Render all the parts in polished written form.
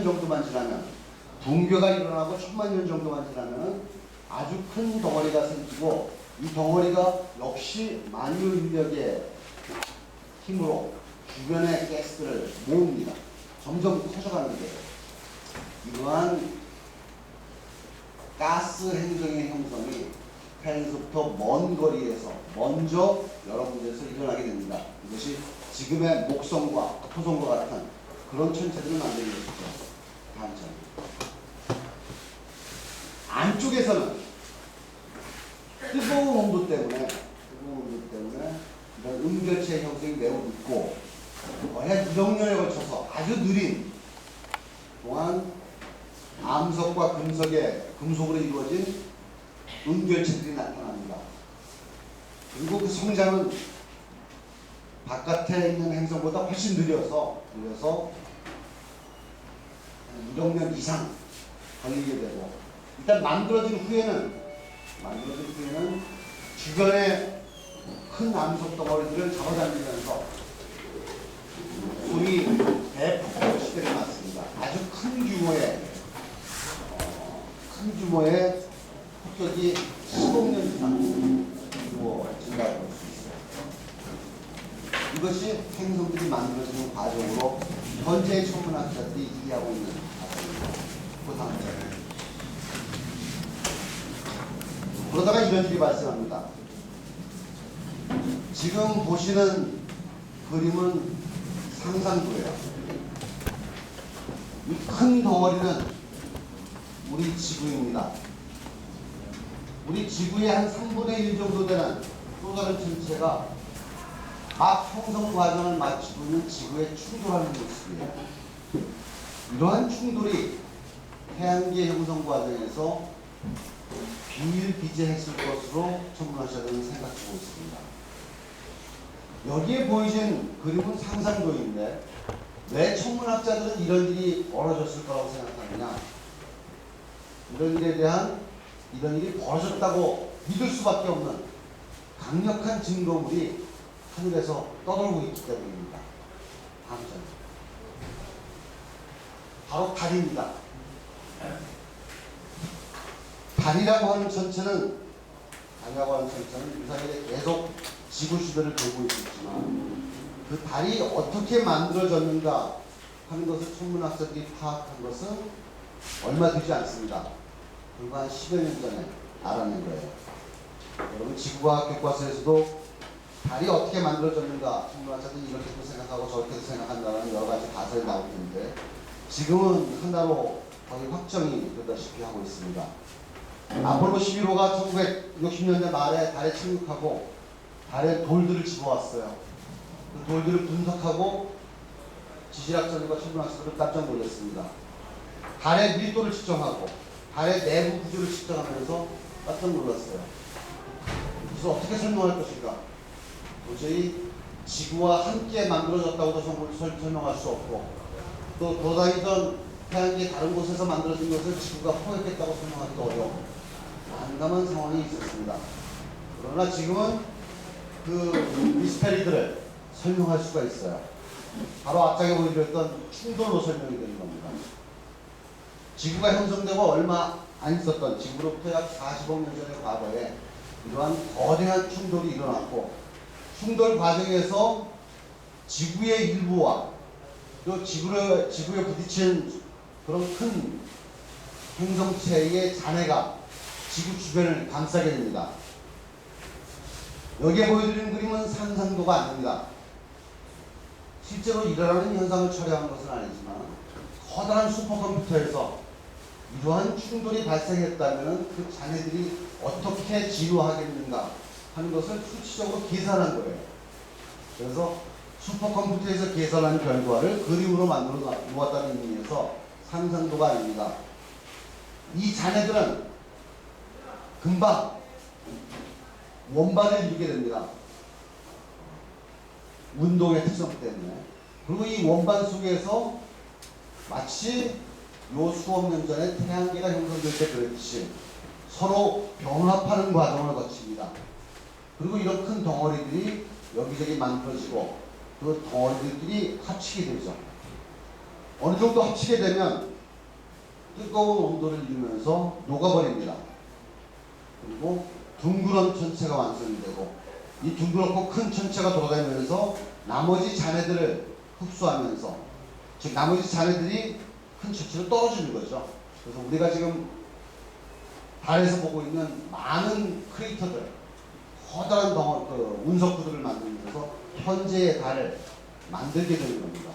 정도만 지나면, 붕괴가 일어나고 1000만 년 정도만 지나면 아주 큰 덩어리가 생기고, 이 덩어리가 역시 만유 인력의 힘으로 주변의 가스를 모읍니다. 점점 커져가는 게 이러한 가스 행성의 형성이 태양에서부터 먼 거리에서 먼저 여러 군데에서 일어나게 됩니다. 이것이 지금의 목성과 토성과 같은 그런 천체들을 만들게 됐죠. 다음 장. 안쪽에서는 뜨거운 온도 때문에 이런 음결체 형성이 매우 늦고 거의 1억 년에 걸쳐서 아주 느린 동안 암석과 금속으로 이루어진 음결체들이 나타납니다. 그리고 그 성장은 바깥에 있는 행성보다 훨씬 느려서 1억 년 이상 걸리게 되고, 일단 만들어진 후에는 주변에 큰 암석 덩어리들을 잡아당기면서 소위 대폭격 시대를 맞습니다. 아주 큰 규모의 폭격이 15년 이상 이루어진다고 볼 수 있어요. 이것이 행성들이 만들어지는 과정으로 현재의 천문학자들이 이해하고 있는 과정입니다. 그 다음 장. 그러다가 이런 일이 발생합니다. 지금 보시는 그림은 상상도예요. 이 큰 덩어리는 우리 지구입니다. 우리 지구의 한 3분의 1 정도 되는 또 다른 천체가 막 형성 과정을 마치고 있는 지구에 충돌하는 모습이에요. 이러한 충돌이 태양계 형성 과정에서 비일비재했을 것으로 천문학자들은 생각하고 있습니다. 여기에 보이신 그림은 상상도인데 왜 천문학자들은 이런 일이 벌어졌을 거라고 생각하느냐? 이런 일이 벌어졌다고 믿을 수밖에 없는 강력한 증거물이 하늘에서 떠돌고 있기 때문입니다. 다음 장. 바로 달입니다. 달이라고 하는 천체는 유사하게 계속 지구 주변을 돌고 있었지만 그 달이 어떻게 만들어졌는가 하는 것을 천문학자들이 파악한 것은 얼마 되지 않습니다. 불과 한 10여 년 전에 알아낸 거예요. 여러분 지구과학 교과서에서도 달이 어떻게 만들어졌는가 천문학자들이 이렇게도 생각하고 저렇게도 생각한다는 여러 가지 가설이 나올 텐데 지금은 하나로 거의 확정이 되다시피 하고 있습니다. 아폴로 11호가 1960년대 말에 달에 착륙하고 달에 돌들을 집어왔어요. 그 돌들을 분석하고 지질학자들과 천문학자들을 깜짝 놀랐습니다. 달의 밀도를 측정하고 달의 내부 구조를 측정하면서 깜짝 놀랐어요. 그래서 어떻게 설명할 것인가? 도저히 지구와 함께 만들어졌다고도 설명할 수 없고 또 돌아다니던 태양계 다른 곳에서 만들어진 것을 지구가 포획했다고 설명하기도 어려워 난감한 상황이 있었습니다. 그러나 지금은 그 미스테리들을 설명할 수가 있어요. 바로 앞장에 보여드렸던 충돌로 설명이 되는 겁니다. 지구가 형성되고 얼마 안 있었던 지구로부터 약 40억 년 전의 과거에 이러한 거대한 충돌이 일어났고 충돌 과정에서 지구의 일부와 또 지구에 부딪힌 그런 큰 행성체의 잔해가 지구 주변을 감싸게 됩니다. 여기에 보여드리는 그림은 상상도가 안 됩니다. 실제로 일어나는 현상을 촬영한 것은 아니지만 커다란 슈퍼컴퓨터에서 이러한 충돌이 발생했다면 그 잔해들이 어떻게 진화하겠는가 하는 것을 수치적으로 계산한 거예요. 그래서 슈퍼컴퓨터에서 계산한 결과를 그림으로 만들어 놓았다는 의미에서 상상도가 아닙니다. 이 잔해들은 금방 원반을 이루게 됩니다. 운동의 특성 때문에. 그리고 이 원반 속에서 마치 요 수억 년 전에 태양계가 형성될 때 그랬듯이 서로 병합하는 과정을 거칩니다. 그리고 이런 큰 덩어리들이 여기저기 만들어지고 그 덩어리들끼리 합치게 되죠. 어느 정도 합치게 되면 뜨거운 온도를 이루면서 녹아버립니다. 그리고 둥그런 천체가 완성이 되고 이 둥그렇고 큰 천체가 돌아다니면서 나머지 잔해들을 흡수하면서 즉 나머지 잔해들이 큰 천체로 떨어지는 거죠. 그래서 우리가 지금 달에서 보고 있는 많은 크레이터들, 커다란 운석구들을 만들면서 현재의 달을 만들게 되는 겁니다.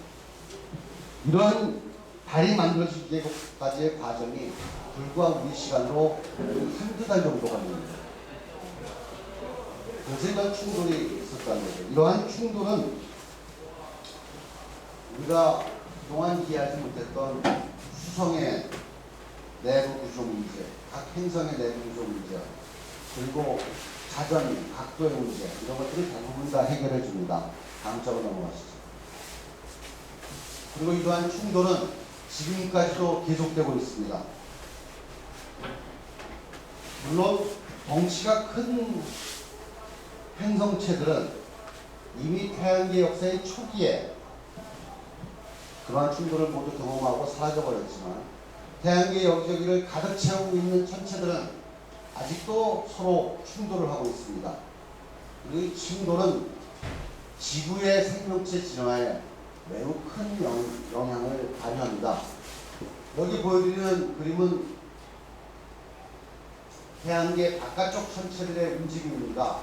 이러한 달이 만들어지기까지의 과정이 불과 우리 시간으로 한두 달 정도 걸립니다. 그래서 이런 충돌이 있었다는 거죠. 이러한 충돌은 우리가 그동안 이해하지 못했던 수성의 내부 구조 문제, 각 행성의 내부 구조 문제, 그리고 자전, 각도의 문제, 이런 것들을 대부분 다 해결해 줍니다. 다음 장으로 넘어가시죠. 그리고 이러한 충돌은 지금까지도 계속되고 있습니다. 물론 덩치가 큰 행성체들은 이미 태양계 역사의 초기에 그러한 충돌을 모두 경험하고 사라져버렸지만 태양계 여기저기를 가득 채우고 있는 천체들은 아직도 서로 충돌을 하고 있습니다. 이 충돌은 지구의 생명체 진화에 매우 큰 영향을 발휘합니다. 여기 보여드리는 그림은 태양계 바깥쪽 천체들의 움직임입니다.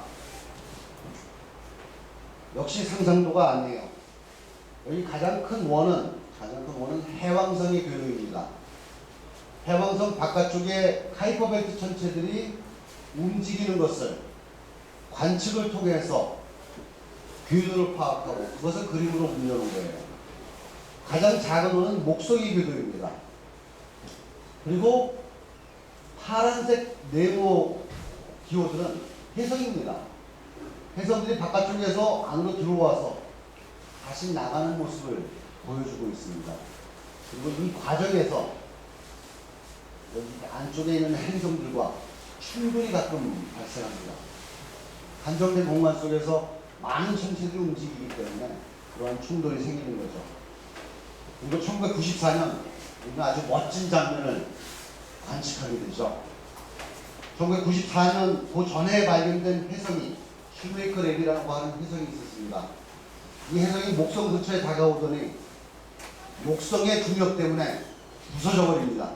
역시 상상도가 아니에요. 여기 가장 큰 원은 해왕성의 교류입니다. 해왕성 바깥쪽에 카이퍼벨트 천체들이 움직이는 것을 관측을 통해서 궤도를 파악하고 그것을 그림으로 그려놓은 거예요. 가장 작은 원은 목성의 궤도입니다. 그리고 파란색 네모 기호들은 혜성입니다. 혜성들이 바깥쪽에서 안으로 들어와서 다시 나가는 모습을 보여주고 있습니다. 그리고 이 과정에서 여기 안쪽에 있는 행성들과 충돌이 가끔 발생합니다. 한정된 공간 속에서 많은 천체들이 움직이기 때문에 그러한 충돌이 생기는 거죠. 그리고 1994년 우리는 아주 멋진 장면을 관측하게 되죠. 1994년 그 전에 발견된 혜성이 슈메이커 랩이라고 하는 혜성이 있었습니다. 이 혜성이 목성 근처에 다가오더니 목성의 중력 때문에 부서져 버립니다.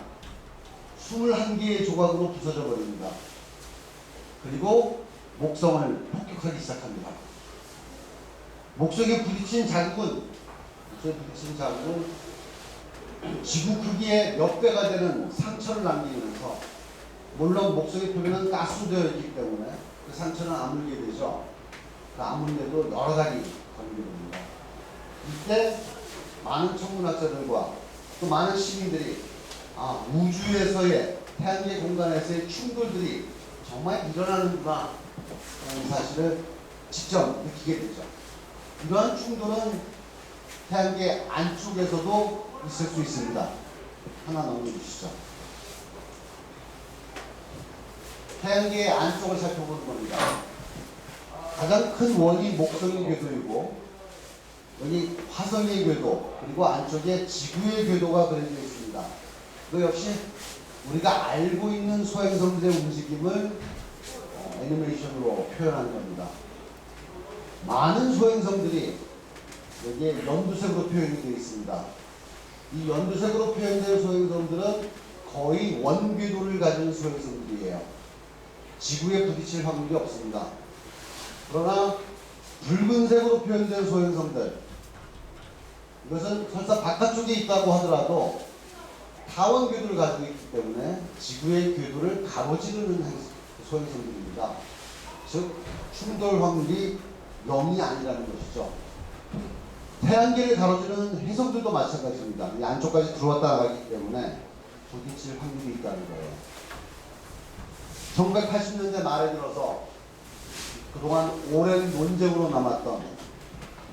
21개의 조각으로 부서져 버립니다. 그리고 목성을 폭격하기 시작합니다. 목성에 부딪힌 자국은 지구 크기의 몇 배가 되는 상처를 남기면서 물론 목성의 표면은 가스되어 있기 때문에 그 상처는 아물게 되죠. 그 아물게도 여러 달이 걸리게 됩니다. 이때 많은 천문학자들과 또 많은 시민들이 우주에서의 태양계 공간에서의 충돌들이 정말 일어나는구나 하는 사실을 직접 느끼게 되죠. 이러한 충돌은 태양계 안쪽에서도 있을 수 있습니다. 하나 넘겨주시죠. 태양계의 안쪽을 살펴보는 겁니다. 가장 큰 원이 목성의 궤도이고 여기 화성의 궤도 그리고 안쪽에 지구의 궤도가 그려져 있습니다. 이거 역시 우리가 알고 있는 소행성들의 움직임을 애니메이션으로 표현하는 겁니다. 많은 소행성들이 여기에 연두색으로 표현이 되어 있습니다. 이 연두색으로 표현된 소행성들은 거의 원궤도를 가진 소행성들이에요. 지구에 부딪힐 확률이 없습니다. 그러나 붉은색으로 표현된 소행성들, 이것은 설사 바깥쪽에 있다고 하더라도 타원 궤도를 가지고 있기 때문에 지구의 궤도를 가로지르는 소행성들입니다. 즉 충돌 확률이 0이 아니라는 것이죠. 태양계를 가로지르는 해성들도 마찬가지입니다. 이 안쪽까지 들어왔다 나가기 때문에 부딪힐 확률이 있다는 거예요. 1980년대 말에 들어서 그동안 오랜 논쟁으로 남았던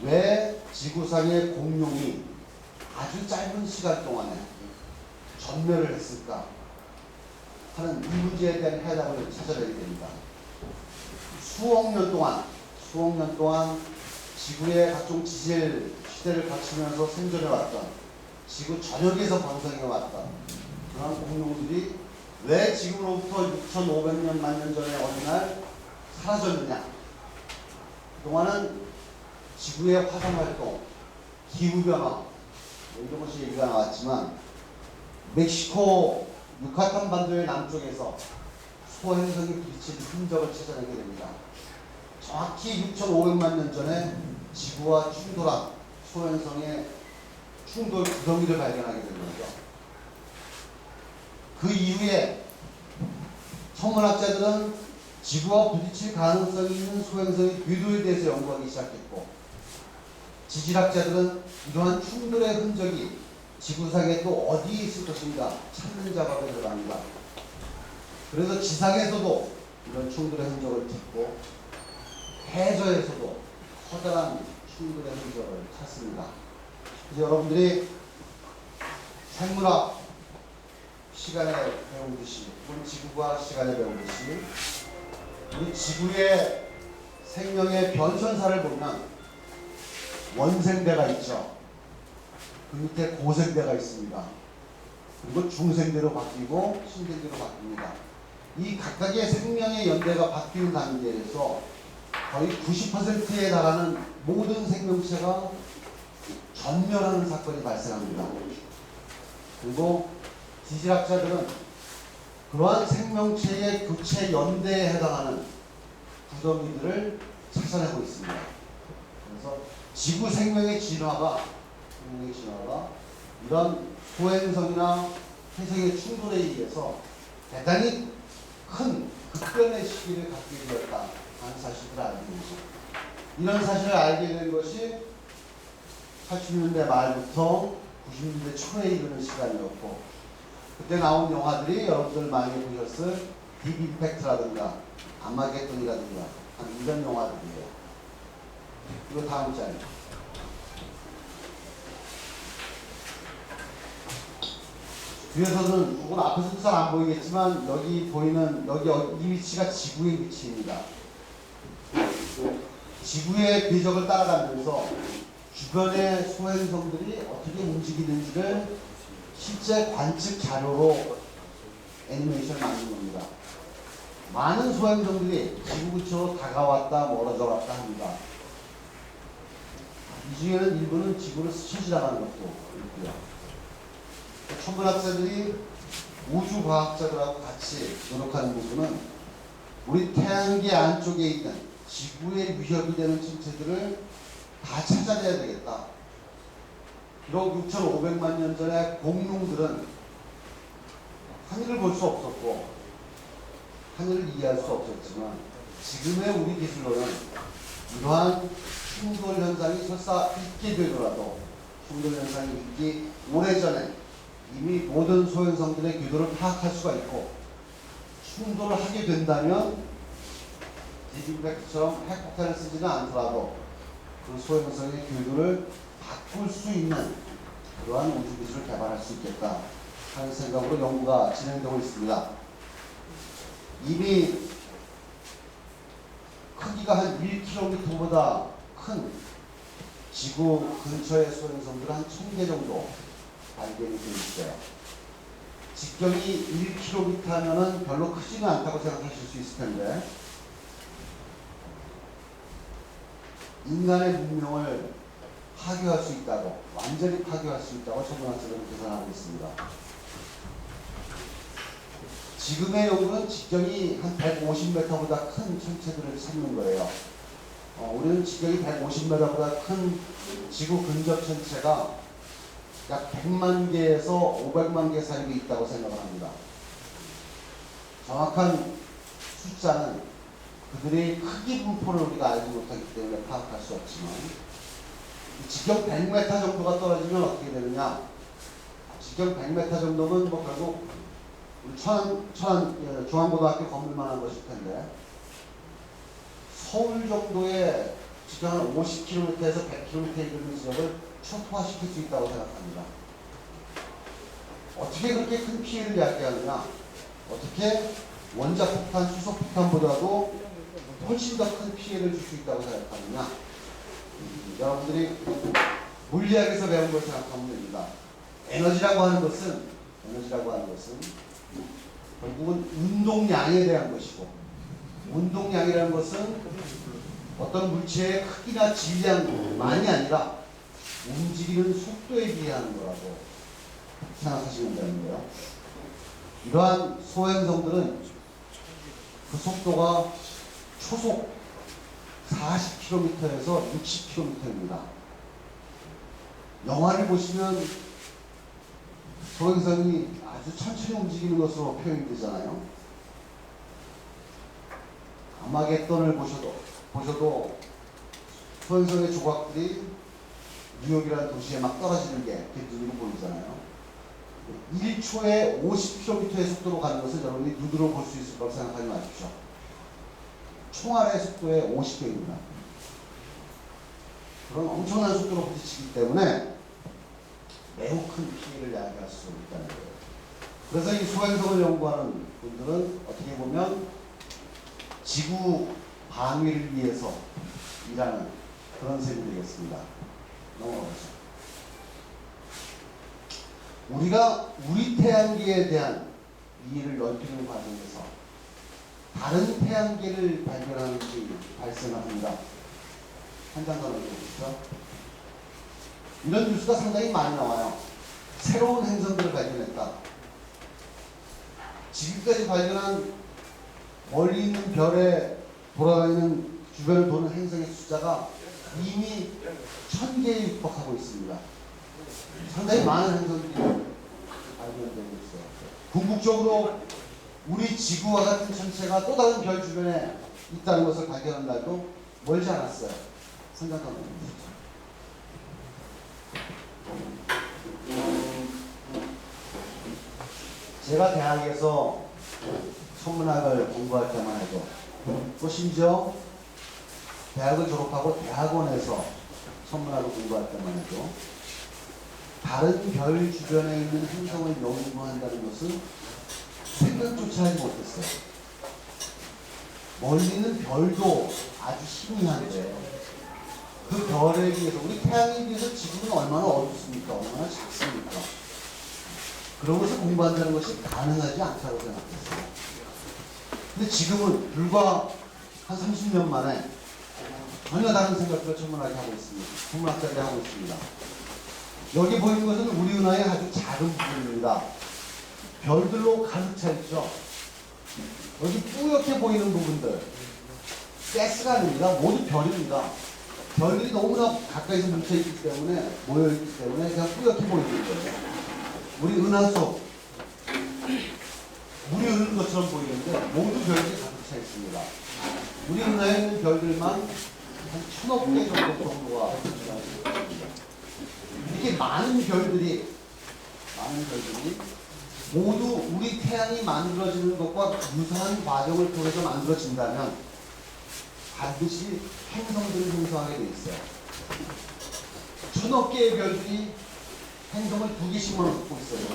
왜 지구상의 공룡이 아주 짧은 시간 동안에 전멸을 했을까 하는 이 문제에 대한 해답을 찾아내게 됩니다. 수억 년 동안 지구의 각종 지질 시대를 거치면서 생존해왔던 지구 전역에서 번성해왔던 그런 공룡들이 왜 지금으로부터 6,500년 만년 전에 어느 날 사라졌느냐? 그동안은 지구의 화산 활동, 기후변화 뭐 이런 것이 얘기가 나왔지만 멕시코 유카탄 반도의 남쪽에서 소행성이 부딪힌 흔적을 찾아내게 됩니다. 정확히 6,500만 년 전에 지구와 충돌한 소행성의 충돌 구덩이를 발견하게 된 거죠. 그 이후에 천문학자들은 지구와 부딪힐 가능성이 있는 소행성의 궤도에 대해서 연구하기 시작했고, 지질학자들은 이러한 충돌의 흔적이 지구상에 또 어디에 있을 것인가 찾는 작업에 들어갑니다. 그래서 지상에서도 이런 충돌의 흔적을 찾고 해저에서도 커다란 충돌의 흔적을 찾습니다. 그래서 여러분들이 생물학 시간에 배우듯이, 우리 지구과 시간에 배우듯이 우리 지구의 생명의 변천사를 보면 원생대가 있죠. 그 밑에 고생대가 있습니다. 그리고 중생대로 바뀌고 신생대로 바뀝니다. 이 각각의 생명의 연대가 바뀌는 단계에서 거의 90%에 달하는 모든 생명체가 전멸하는 사건이 발생합니다. 그리고 지질학자들은 그러한 생명체의 교체 연대에 해당하는 구덩이들을 찾아내고 있습니다. 그래서 지구 생명의 진화가 이런 소행성이나 행성의 충돌에 의해서 대단히 큰 급변의 시기를 갖게 되었다 하는 사실을 알게 됩니다. 이런 사실을 알게 된 것이 80년대 말부터 90년대 초에 이르는 시간이었고, 그때 나온 영화들이 여러분들 많이 보셨을 딥 임팩트라든가 아마겟돈이라든가 이런 영화들이에요. 이거 다음 자리. 뒤에서는, 오늘 앞에서도 잘 안 보이겠지만, 여기 보이는, 이 위치가 지구의 위치입니다. 지구의 궤적을 따라가면서 주변의 소행성들이 어떻게 움직이는지를 실제 관측 자료로 애니메이션을 만든 겁니다. 많은 소행성들이 지구 근처로 다가왔다 멀어져 갔다 합니다. 이 중에는 일부는 지구를 스쳐 지나가는 것도 있고요. 천문학자들이 우주과학자들하고 같이 노력하는 부분은 우리 태양계 안쪽에 있는 지구의 위협이 되는 천체들을 다 찾아내야 되겠다. 비록 6,500만 년 전에 공룡들은 하늘을 볼 수 없었고 하늘을 이해할 수 없었지만, 지금의 우리 기술로는 이러한 충돌 현상이 설사 있게 되더라도 충돌 현상이 있기 오래전에 이미 모든 소행성들의 궤도를 파악할 수가 있고, 충돌을 하게 된다면 디임팩트처럼 핵폭탄을 쓰지는 않더라도 그 소행성의 궤도를 바꿀 수 있는 그러한 우주 기술을 개발할 수 있겠다 하는 생각으로 연구가 진행되고 있습니다. 이미 크기가 한 1km보다 큰 지구 근처의 소행성들은 한 1000개 정도 발견이 되어 있어요. 직경이 1km 하면은 별로 크지는 않다고 생각하실 수 있을 텐데, 인간의 문명을 파괴할 수 있다고, 완전히 파괴할 수 있다고 천문학자들은 계산하고 있습니다. 지금의 연구는 직경이 한 150m보다 큰 천체들을 찾는 거예요. 우리는 직경이 150m보다 큰 지구 근접 천체가 약 100만 개에서 500만 개 사이에 있다고 생각을 합니다. 정확한 숫자는 그들의 크기 분포를 우리가 알지 못하기 때문에 파악할 수 없지만, 직경 100m 정도가 떨어지면 어떻게 되느냐? 직경 100m 정도면 뭐 결국 우리 중앙고등학교 건물만 한 것일 텐데, 서울 정도의 직경 한 50km에서 100km 이르는 지역을 초토화시킬 수 있다고 생각합니다. 어떻게 그렇게 큰 피해를 야기하느냐? 어떻게 원자폭탄, 수소폭탄보다도 훨씬 더 큰 피해를 줄 수 있다고 생각하느냐? 여러분들이 물리학에서 배운 걸 생각하면 됩니다. 에너지라고 하는 것은 에너지라고 하는 것은 결국은 운동량에 대한 것이고, 운동량이라는 것은 어떤 물체의 크기나 질량만이 아니라 움직이는 속도에 비하는 거라고 생각하시면 되는 거예요. 이러한 소행성들은 그 속도가 초속 40km에서 60km입니다. 영화를 보시면 소행성이 아주 천천히 움직이는 것으로 표현이 되잖아요. 아마겟돈을 보셔도 소행성의 조각들이 뉴욕이라는 도시에 막 떨어지는 게 이렇게 눈으로 보이잖아요. 1초에 50km의 속도로 가는 것을 여러분이 눈으로 볼 수 있을 거라고 생각하지 마십시오. 총알의 속도의 50배입니다. 그런 엄청난 속도로 부딪히기 때문에 매우 큰 피해를 야기할 수 있다는 거예요. 그래서 이 소행성을 연구하는 분들은 어떻게 보면 지구 방위를 위해서 일하는 그런 셈이 되겠습니다. 넘어가보죠. 우리가 우리 태양계에 대한 이해를 넓히는 과정에서 다른 태양계를 발견하는 일이 발생합니다. 한 장 더 넘겨보시죠. 이런 뉴스가 상당히 많이 나와요. 새로운 행성들을 발견했다. 지금까지 발견한 멀리 있는 별에 돌아다니는 주변을 도는 행성의 숫자가 이미 1000개에 육박하고 있습니다. 상당히 많은 행성들이 발견되고 있어요. 궁극적으로 우리 지구와 같은 천체가 또 다른 별 주변에 있다는 것을 발견한 날도 멀지 않았어요. 생각하면 됩니다. 제가 대학에서 천문학을 공부할 때만 해도, 또 심지어 대학을 졸업하고 대학원에서 천문학을 공부할 때만 해도 다른 별 주변에 있는 행성을 연구한다는 것은 생각조차 하지 못했어요. 멀리 있는 별도 아주 희미한데 그 별에 비해서, 우리 태양에 비해서 지구는 얼마나 어둡습니까? 얼마나 작습니까? 그런 것을 공부한다는 것이 가능하지 않다고 생각했어요. 근데 지금은 불과 한 30년 만에 전혀 다른 생각들을 천문학이 하고 있습니다. 천문학자들이 하고 있습니다. 여기 보이는 것은 우리 은하의 아주 작은 부분입니다. 별들로 가득 차 있죠. 여기 뿌옇게 보이는 부분들, 가스가 아닙니다. 모두 별입니다. 별들이 너무나 가까이서 뭉쳐있기 때문에, 모여있기 때문에 그냥 뿌옇게 보이는 거예요. 우리 은하수, 물이 흐르는 것처럼 보이는데 모두 별들이 가득 차 있습니다. 우리 은하에 있는 별들만 한 1000억 개 정도가 있습니다. 이렇게 많은 별들이 모두 우리 태양이 만들어지는 것과 유사한 과정을 통해서 만들어진다면 반드시 행성들을 형성하게 돼 있어요. 1000억 개의 별들이 행성을 2개씩만 갖고 있어요.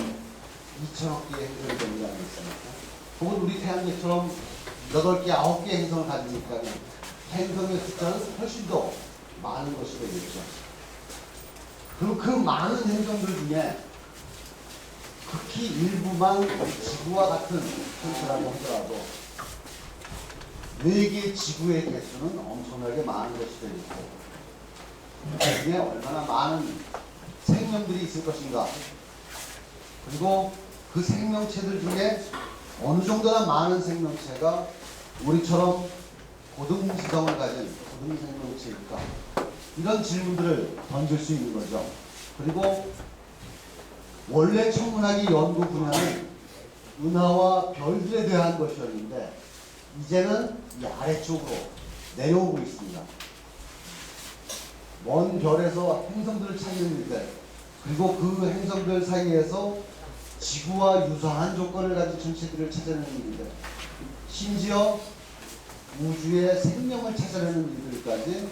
2000억 개의 행성이 됩니다. 혹은 우리 태양계처럼 8개, 9개의 행성을 가지니까 행성의 숫자는 훨씬 더 많은 것이 되겠죠. 그리고 그 많은 행성들 중에 극히 일부만 지구와 같은 천체라고 하더라도 4개의 지구의 개수는 엄청나게 많은 것이 되겠고, 그 중에 얼마나 많은 생명들이 있을 것인가, 그리고 그 생명체들 중에 어느 정도나 많은 생명체가 우리처럼 고등지성을 가진 고등생명체일까, 이런 질문들을 던질 수 있는 거죠. 그리고 원래 천문학의 연구 분야는 은하와 별들에 대한 것이었는데 이제는 이 아래쪽으로 내려오고 있습니다. 먼 별에서 행성들을 찾는 일들, 그리고 그 행성들 사이에서 지구와 유사한 조건을 가진 천체들을 찾아내는 일들, 심지어 우주의 생명을 찾아내는 일들까지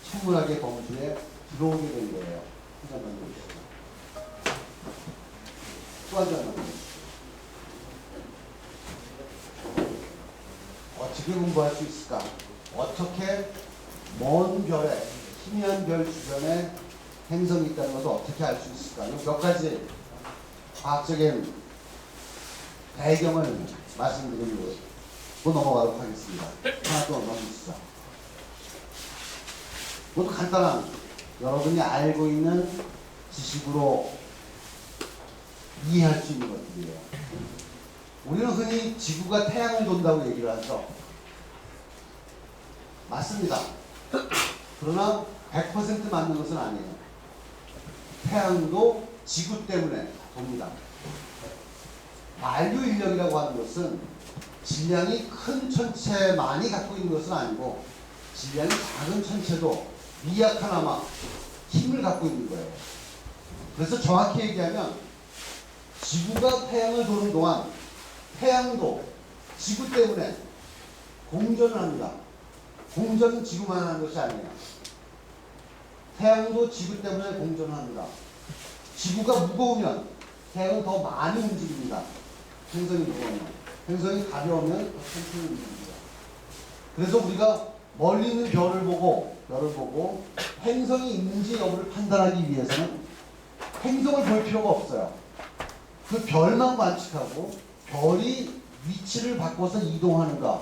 천문학의 범주에 들어오게 된 거예요. 한 장만 보시죠. 또 한 장만 보시죠. 어떻게 공부할 수 있을까? 어떻게 먼 별에, 희미한 별 주변에 행성이 있다는 것을 어떻게 알 수 있을까? 몇 가지 과학적인 배경을 말씀드리고 넘어가도록 하겠습니다. 하나 더 넘기시죠. 모두 간단한 여러분이 알고 있는 지식으로 이해할 수 있는 것들이에요. 우리는 흔히 지구가 태양을 돈다고 얘기를 하죠. 맞습니다. 그러나 100% 맞는 것은 아니에요. 태양도 지구 때문에 돕니다. 만류 인력이라고 하는 것은 질량이 큰 천체만이 갖고 있는 것은 아니고 질량이 작은 천체도 미약하나마 힘을 갖고 있는 거예요. 그래서 정확히 얘기하면 지구가 태양을 도는 동안 태양도 지구 때문에 공전을 합니다. 공전은 지구만 하는 것이 아니에요. 태양도 지구 때문에 공전을 합니다. 지구가 무거우면 태양은 더 많이 움직입니다. 행성이 무거우면. 행성이 가벼우면 더 천천히 움직입니다. 그래서 우리가 멀리 있는 별을 보고 행성이 있는지 여부를 판단하기 위해서는 행성을 볼 필요가 없어요. 그 별만 관측하고 별이 위치를 바꿔서 이동하는가.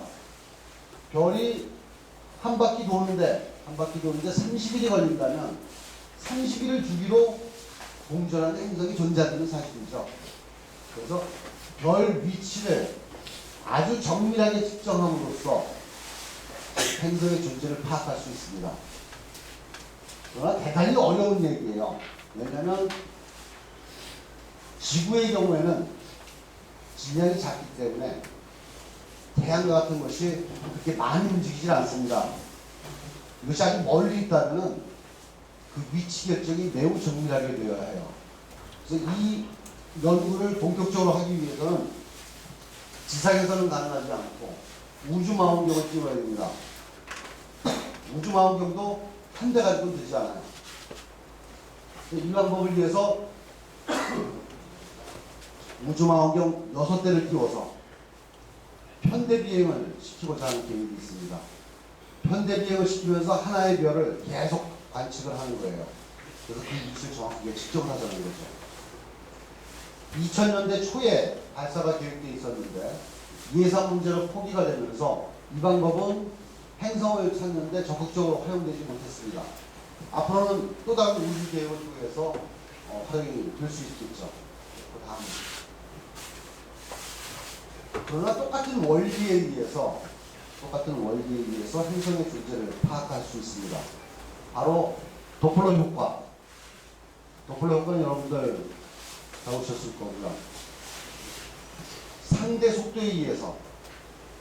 별이 한 바퀴 도는데 30일이 걸린다면 30일을 주기로 공전하는 행성이 존재하는 사실이죠. 그래서 별 위치를 아주 정밀하게 측정함으로써 행성의 존재를 파악할 수 있습니다. 그러나 대단히 어려운 얘기예요. 왜냐하면 지구의 경우에는 질량이 작기 때문에 태양과 같은 것이 그렇게 많이 움직이질 않습니다. 이것이 아주 멀리 있다면 그 위치 결정이 매우 정밀하게 되어야 해요. 그래서 이 연구를 본격적으로 하기 위해서는 지상에서는 가능하지 않고 우주망원경을 띄워야 됩니다. 우주망원경도 한 대 가지고는 되지 않아요. 이 방법을 위해서 우주망원경 6대를 띄워서 편대비행을 시키고자 하는 계획이 있습니다. 편대비행을 시키면서 하나의 별을 계속 관측을 하는 거예요. 그래서 그 위치를 정확하게 측정을 하자는 거죠. 2000년대 초에 발사가 계획되어 있었는데 예상 문제로 포기가 되면서 이 방법은 행성을 찾는데 적극적으로 활용되지 못했습니다. 앞으로는 또 다른 우주 계획을 통해서 활용이 될 수 있겠죠. 그 다음. 그러나 똑같은 원리에 의해서 행성의 존재를 파악할 수 있습니다. 바로 도플러 효과. 도플러 효과는 여러분들 배우셨을 거고요. 상대 속도에 의해서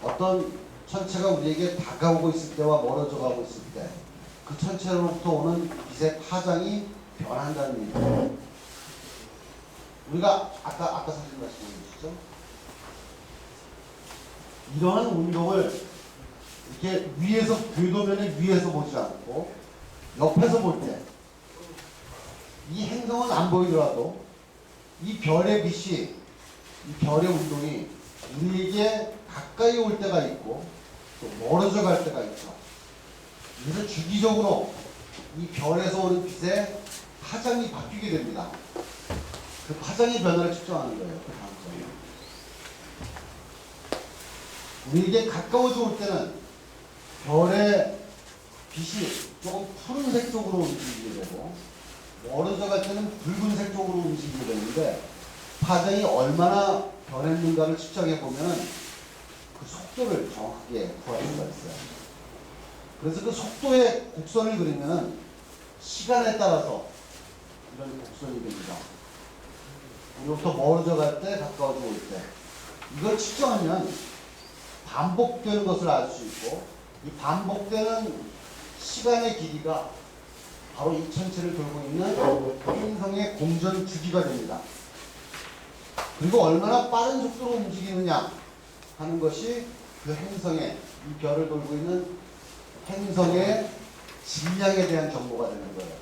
어떤 천체가 우리에게 다가오고 있을 때와 멀어져 가고 있을 때 그 천체로부터 오는 빛의 파장이 변한다는 얘기예요. 우리가 아까 사진 말씀해 주시죠. 이러한 운동을 이렇게 위에서 궤도면에 위에서 보지 않고 옆에서 볼 때 이 행성은 안 보이더라도 이 별의 빛이 이 별의 운동이 우리에게 가까이 올 때가 있고 또 멀어져 갈 때가 있죠. 그래서 주기적으로 이 별에서 오는 빛의 파장이 바뀌게 됩니다. 그 파장의 변화를 측정하는 거예요. 그 다음 점은 우리에게 가까워져 올 때는 별의 빛이 조금 푸른색 쪽으로 움직이게 되고 멀어져 갈 때는 붉은색 쪽으로 움직이게 되는데 파장이 얼마나 변했는가를 측정해 보면 그 속도를 정확하게 구할 수가 있어요. 그래서 그 속도의 곡선을 그리면 시간에 따라서 이런 곡선이 됩니다. 우리부터 멀어져 갈 때, 가까워져 올 때. 이걸 측정하면 반복되는 것을 알 수 있고 이 반복되는 시간의 길이가 바로 이 천체를 돌고 있는 행성의 공전 주기가 됩니다. 그리고 얼마나 빠른 속도로 움직이느냐 하는 것이 그 행성의, 이 별을 돌고 있는 행성의 질량에 대한 정보가 되는 거예요.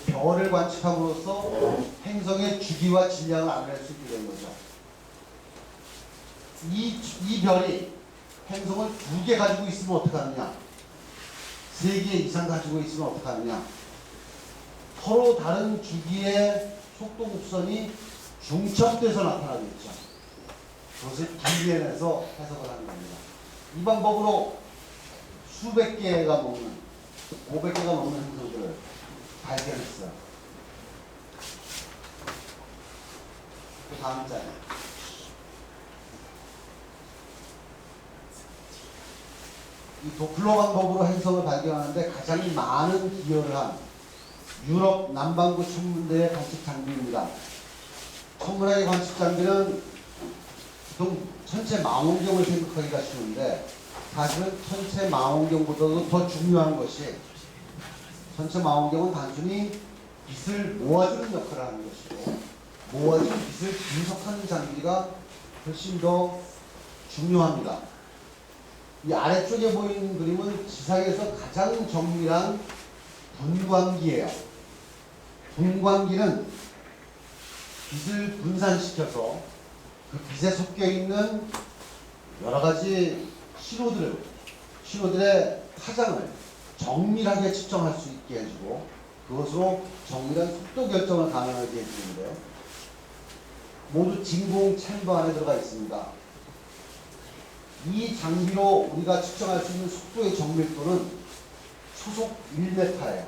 그래서 별을 관측함으로써 행성의 주기와 질량을 알아낼 수 있게 된 거죠. 이 별이 행성을 2개 가지고 있으면 어떡하느냐, 3개 이상 가지고 있으면 어떡하느냐. 서로 다른 주기의 속도 곡선이 중첩돼서 나타나겠죠. 그것을 분리해내서 해석을 하는 겁니다. 이 방법으로 수백 개가 넘는, 500개가 넘는 행성들을 발견했어요. 그 다음 장에 이 도플러 방법으로 행성을 발견하는데 가장 많은 기여를 한 유럽 남반구 천문대의 관측 장비입니다. 천문학의 관측 장비는 보통 천체 망원경을 생각하기가 쉬운데 사실은 천체 망원경보다도 더 중요한 것이 천체 망원경은 단순히 빛을 모아주는 역할을 하는 것이고 모아진 빛을 분석하는 장비가 훨씬 더 중요합니다. 이 아래쪽에 보이는 그림은 지상에서 가장 정밀한 분광기예요. 분광기는 빛을 분산시켜서 그 빛에 섞여 있는 여러 가지 신호들의 파장을 정밀하게 측정할 수 있게 해주고 그것으로 정밀한 속도 결정을 가능하게 해주는데요. 모두 진공 챔버 안에 들어가 있습니다. 이 장비로 우리가 측정할 수 있는 속도의 정밀도는 초속 1m예요.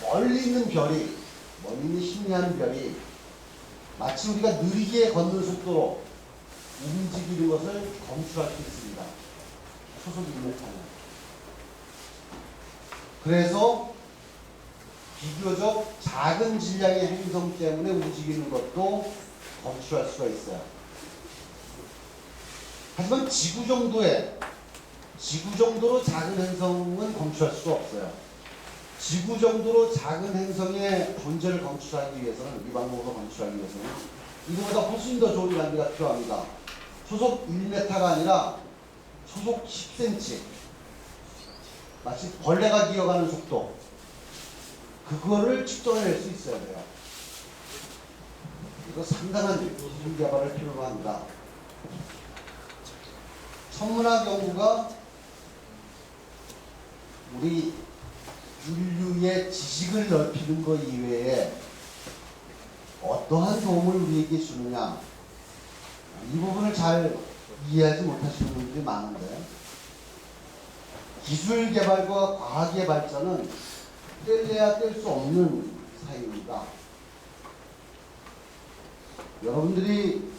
멀리 있는 희미한 별이 마치 우리가 느리게 걷는 속도로 움직이는 것을 검출할 수 있습니다. 초속 1m는. 그래서 비교적 작은 질량의 행성 때문에 움직이는 것도 검출할 수가 있어요. 하지만 지구 정도로 작은 행성은 검출할 수가 없어요. 지구 정도로 작은 행성의 존재를 검출하기 위해서는, 이 방법으로 검출하기 위해서는 이거보다 훨씬 더 좋은 장비가 필요합니다. 초속 1m가 아니라 초속 10cm. 마치 벌레가 기어가는 속도. 그거를 측정해낼 수 있어야 돼요. 이거 상당한 기술 개발을 필요로 합니다. 천문학 연구가 우리 인류의 지식을 넓히는 것 이외에 어떠한 도움을 우리에게 주느냐, 이 부분을 잘 이해하지 못하시는 분들이 많은데, 기술 개발과 과학의 발전은 뗄래야 뗄 수 없는 사이입니다. 여러분들이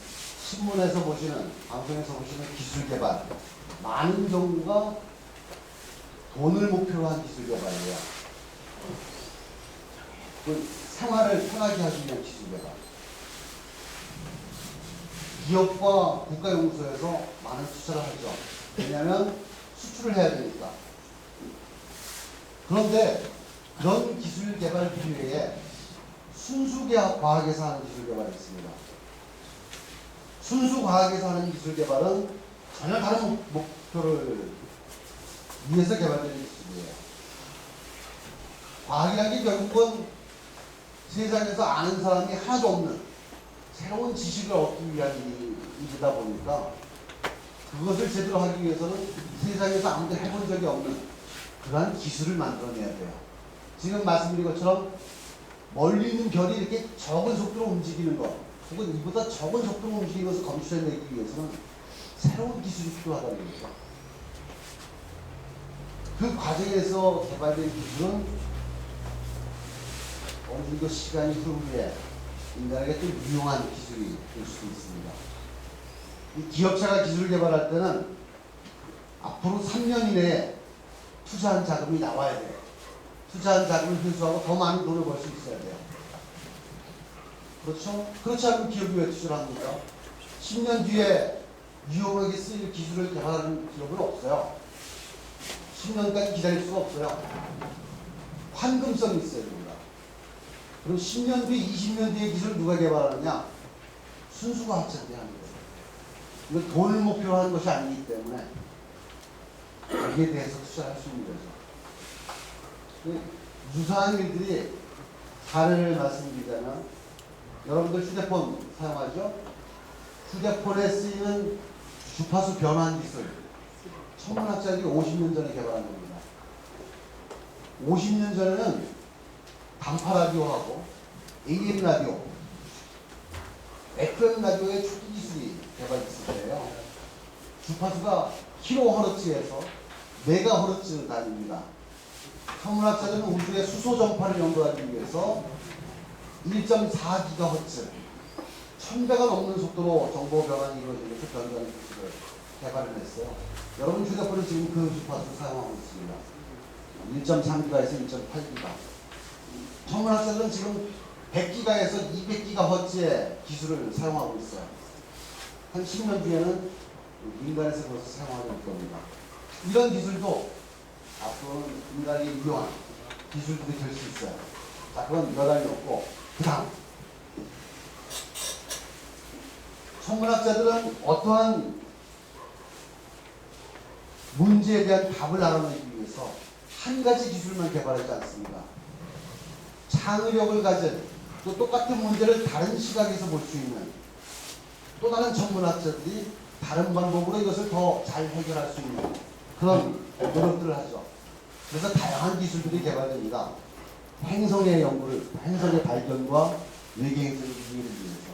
신문에서 보시는, 방송에서 보시는 기술 개발, 많은 경우가 돈을 목표로 한 기술 개발이에요. 그 생활을 편하게 하기 위한 기술 개발. 기업과 국가연구소에서 많은 투자를 하죠. 왜냐하면 수출을 해야 되니까. 그런데 그런 기술 개발 이외에 순수 과학에서 하는 기술 개발이 있습니다. 순수 과학에서 하는 기술 개발은 전혀 다른 목표를 위해서 개발된 기술이에요. 과학이라는 게 결국은 세상에서 아는 사람이 하나도 없는 새로운 지식을 얻기 위한 일이다 보니까 그것을 제대로 하기 위해서는 세상에서 아무도 해본 적이 없는 그러한 기술을 만들어내야 돼요. 지금 말씀드린 것처럼 멀리 있는 별이 이렇게 적은 속도로 움직이는 것, 혹은 이보다 적은 속도로 움직이는 것을 검출해내기 위해서는 새로운 기술이 필요하다는 거죠. 그 과정에서 개발된 기술은 어느 정도 시간이 흐른 후에 인간에게 또 유용한 기술이 될 수도 있습니다. 이 기업체가 기술을 개발할 때는 앞으로 3년 이내에 투자한 자금이 나와야 돼요. 투자한 자금을 회수하고 더 많은 돈을 벌 수 있어야 돼요. 그렇죠? 그렇지 않으면 기업이 왜 투자를 합니까? 10년 뒤에 유용하게 쓰일 기술을 개발하는 기업은 없어요. 10년까지 기다릴 수가 없어요. 환금성이 있어야 됩니다. 그럼 10년 뒤, 20년 뒤의 기술을 누가 개발하느냐? 순수과학자들이 하는 거예요. 이건 돈을 목표로 하는 것이 아니기 때문에 여기에 대해서 투자할 수 있는 거죠. 유사한 일들이 사례를 말씀드리자면, 여러분들 휴대폰 사용하죠? 휴대폰에 쓰이는 주파수 변환 기술, 천문학자들이 50년 전에 개발한 겁니다. 50년 전에는 단파 라디오하고 AM 라디오, FM 라디오의 초기 기술이 개발됐을 때예요. 주파수가 kHz에서 메가헤르츠 단위입니다. 천문학자들은 우주의 수소 전파를 연구하기 위해서 1.4GHz, 1000배가 넘는 속도로 정보 변환이 이루어지면서 변환하는 기술을 개발을 했어요. 여러분 휴대폰은 지금 그 주파수를 사용하고 있습니다. 1.3GHz에서 1.8GHz. 천문학자들은 지금 100GHz에서 200GHz의 기술을 사용하고 있어요. 한 10년 뒤에는 민간에서 그것을 사용하게 될 겁니다. 이런 기술도 앞으로는 인간이 유용한 기술들이 될 수 있어요. 자, 그건 몇 알이 없고, 그 다음. 천문학자들은 어떠한 문제에 대한 답을 알아내기 위해서 한 가지 기술만 개발하지 않습니다. 창의력을 가진 또 똑같은 문제를 다른 시각에서 볼 수 있는 또 다른 천문학자들이 다른 방법으로 이것을 더 잘 해결할 수 있는 그런 노력들을 하죠. 그래서 다양한 기술들이 개발됩니다. 행성의 연구를, 행성의 발견과 외계 행성의 이해를 위해서.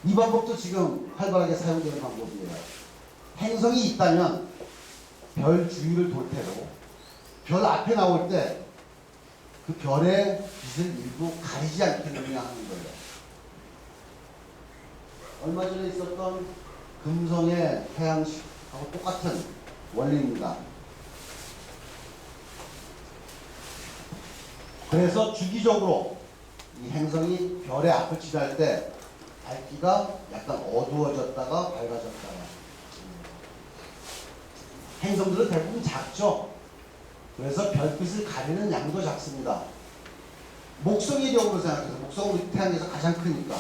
이 방법도 지금 활발하게 사용되는 방법이에요. 행성이 있다면 별 주위를 돌 테고 별 앞에 나올 때 그 별의 빛을 일부 가리지 않겠느냐 하는 거예요. 얼마 전에 있었던 금성의 태양식하고 똑같은 원리입니다. 그래서 주기적으로 이 행성이 별의 앞을 지날 때 밝기가 약간 어두워졌다가 밝아졌다가. 행성들은 대부분 작죠. 그래서 별빛을 가리는 양도 작습니다. 목성의 경우로 생각해서, 목성은 태양에서 가장 크니까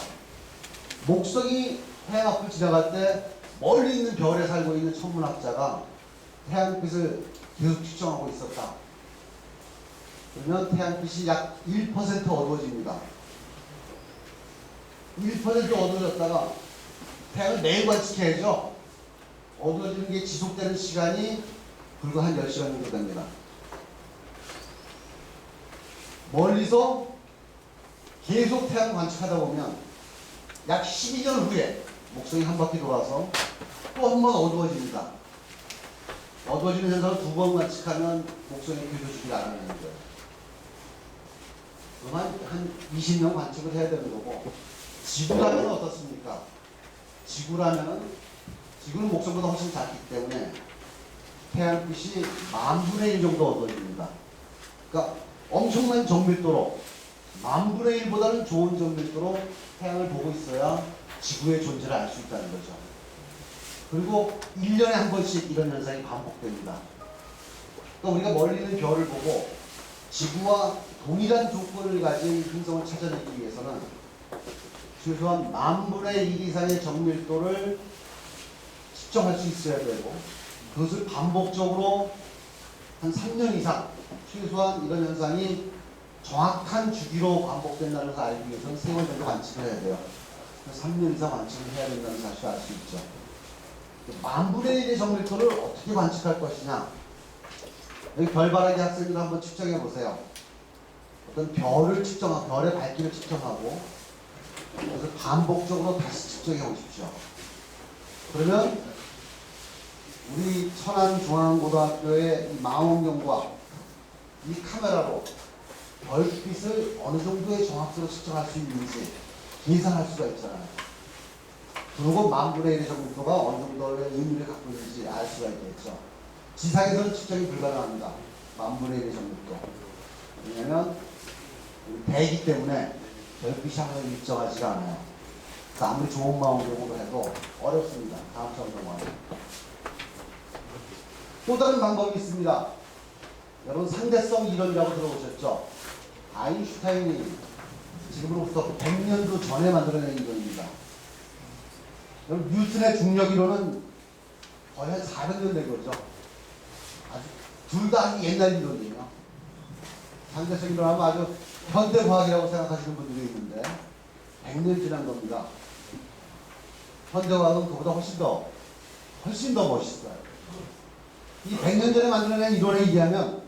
목성이 태양 앞을 지나갈 때 멀리 있는 별에 살고 있는 천문학자가 태양빛을 계속 측정하고 있었다. 그러면 태양빛이 약 1% 어두워집니다. 1% 어두워졌다가 태양을 매일 관측해야죠. 어두워지는 게 지속되는 시간이 불과 한 10시간 정도 됩니다. 멀리서 계속 태양 관측하다 보면 약 12년 후에 목성이 한 바퀴 돌아서 또 한 번 어두워집니다. 어두워지는 현상을 2번 관측하면 목성의 궤도주기를 알아내는 거예요. 그만 한 20년 관측을 해야 되는 거고, 지구라면 어떻습니까? 지구는 목성보다 훨씬 작기 때문에 태양빛이 10,000분의 1 정도 어두워집니다. 그러니까 엄청난 정밀도로 10,000분의 1보다는 좋은 정밀도로 태양을 보고 있어야 지구의 존재를 알 수 있다는 거죠. 그리고 1년에 한 번씩 이런 현상이 반복됩니다. 그러니까 우리가 멀리 있는 별을 보고 지구와 동일한 조건을 가진 행성을 찾아내기 위해서는 최소한 10,000분의 1 이상의 정밀도를 측정할 수 있어야 되고, 그것을 반복적으로 한 3년 이상, 최소한 이런 현상이 정확한 주기로 반복된다는 것을 알기 위해서는 3월 정도 관측을 해야 돼요. 3년 이상 관측을 해야 된다는 사실을 알 수 있죠. 10,000분의 1의 정밀도를 어떻게 관측할 것이냐. 여기 별바라기 학생들 한번 측정해 보세요. 어떤 별의 밝기를 측정하고, 그래서 반복적으로 다시 측정해 보십시오. 그러면 우리 천안중앙고등학교의 이 망원경과 이 카메라로 별빛을 어느 정도의 정확도로 측정할 수 있는지 계산할 수가 있잖아요. 그리고 10,000분의 1의 정밀도가 어느 정도의 의미를 갖고 있는지 알 수가 있겠죠. 지상에서는 측정이 불가능합니다. 10,000분의 1의 정밀도. 왜냐하면 대기 때문에 별빛이 항상 일정하지가 않아요. 그래서 아무리 좋은 망원경으로 해도 어렵습니다. 다음처럼 넘어가요. 또 다른 방법이 있습니다. 여러분 상대성 이론이라고 들어보셨죠? 아인슈타인이 지금으로부터 100년도 전에 만들어낸 이론입니다. 여러분 뉴턴의 중력 이론은 거의 한 400년 된 거죠. 아주 둘 다 아주 옛날 이론이에요. 상대성 이론하면 아주 현대과학이라고 생각하시는 분들이 있는데 100년 지난 겁니다. 현대과학은 그보다 훨씬 더 멋있어요. 이 100년 전에 만들어낸 이론에 의하면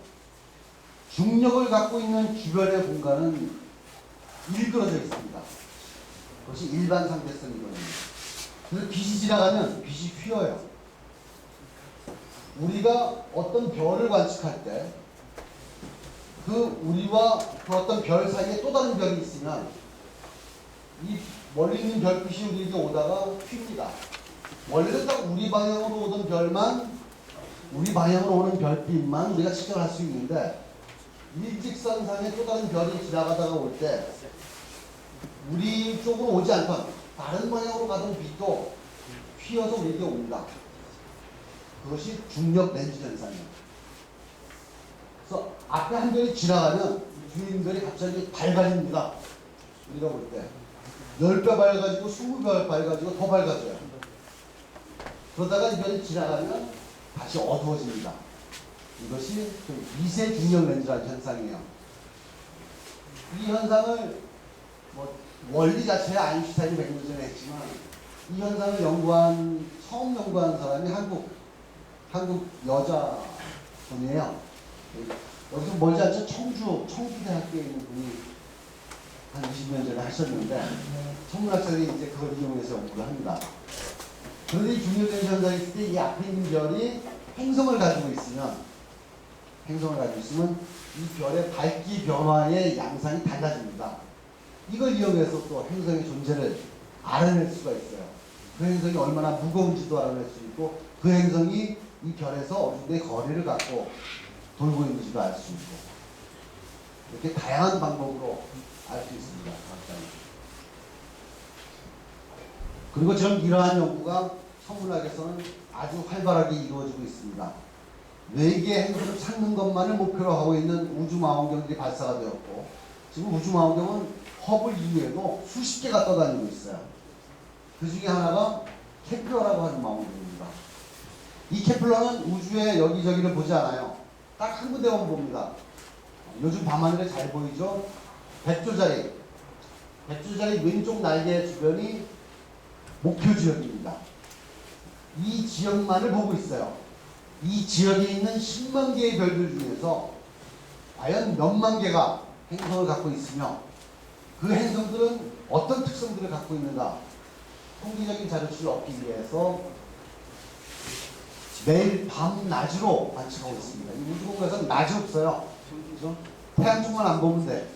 중력을 갖고 있는 주변의 공간은 일그러져 있습니다. 그것이 일반 상대성이거든요. 그래서 빛이 지나가면 빛이 휘어요. 우리가 어떤 별을 관측할 때 그 우리와 그 어떤 별 사이에 또 다른 별이 있으면 이 멀리 있는 별빛이 우리에게 오다가 휭니다. 원래는 딱 우리 방향으로 오던 별만, 우리 방향으로 오는 별빛만 우리가 측정할 수 있는데 일직선상에 또 다른 별이 지나가다가 올 때 우리 쪽으로 오지 않던 다른 방향으로 가던 빛도 휘어서 우리에게 옵니다. 그것이 중력 렌즈 현상이에요. 그래서 앞에 한 별이 지나가면 뒤에 있는 별이 갑자기 밝아집니다. 우리가 볼 때 10배 밝아지고 20배 밝아지고 더 밝아져요. 그러다가 이 별이 지나가면 다시 어두워집니다. 이것이 미세 중력 렌즈라는 현상이에요. 이 현상을 원리 자체에 아인슈타인이 100년 전에 했지만 이 현상을 처음 연구한 사람이 한국 여자분이에요. 여기서 멀지 않죠? 청주대학교에 있는 분이 한 20년 전에 하셨는데 천문학자들이 이제 그걸 이용해서 연구를 합니다. 그런데 이 중력된 현상이 있을 때 이 앞에 있는 별이 행성을 가지고 있으면 이 별의 밝기 변화의 양상이 달라집니다. 이걸 이용해서 또 행성의 존재를 알아낼 수가 있어요. 그 행성이 얼마나 무거운지도 알아낼 수 있고 그 행성이 이 별에서 어느 정도의 거리를 갖고 돌고 있는지도 알 수 있고 이렇게 다양한 방법으로 알 수 있습니다. 그리고 지금 이러한 연구가 천문학에서는 아주 활발하게 이루어지고 있습니다. 외계 행성을 찾는 것만을 목표로 하고 있는 우주망원경들이 발사가 되었고 지금 우주망원경은 허블 이외에도 수십 개가 떠다니고 있어요. 그 중에 하나가 케플러라고 하는 망원경입니다. 이 케플러는 우주의 여기저기를 보지 않아요. 딱 한 군데만 봅니다. 요즘 밤하늘에 잘 보이죠? 백조자리 왼쪽 날개 주변이 목표 지역입니다. 이 지역만을 보고 있어요. 이 지역에 있는 10만 개의 별들 중에서 과연 몇만 개가 행성을 갖고 있으며 그 행성들은 어떤 특성들을 갖고 있는가 통계적인 자료치를 얻기 위해서 매일 밤 낮으로 관측하고 있습니다. 이 우주공간에서는 낮이 없어요. 그렇죠? 태양 쪽만 안 보면 돼.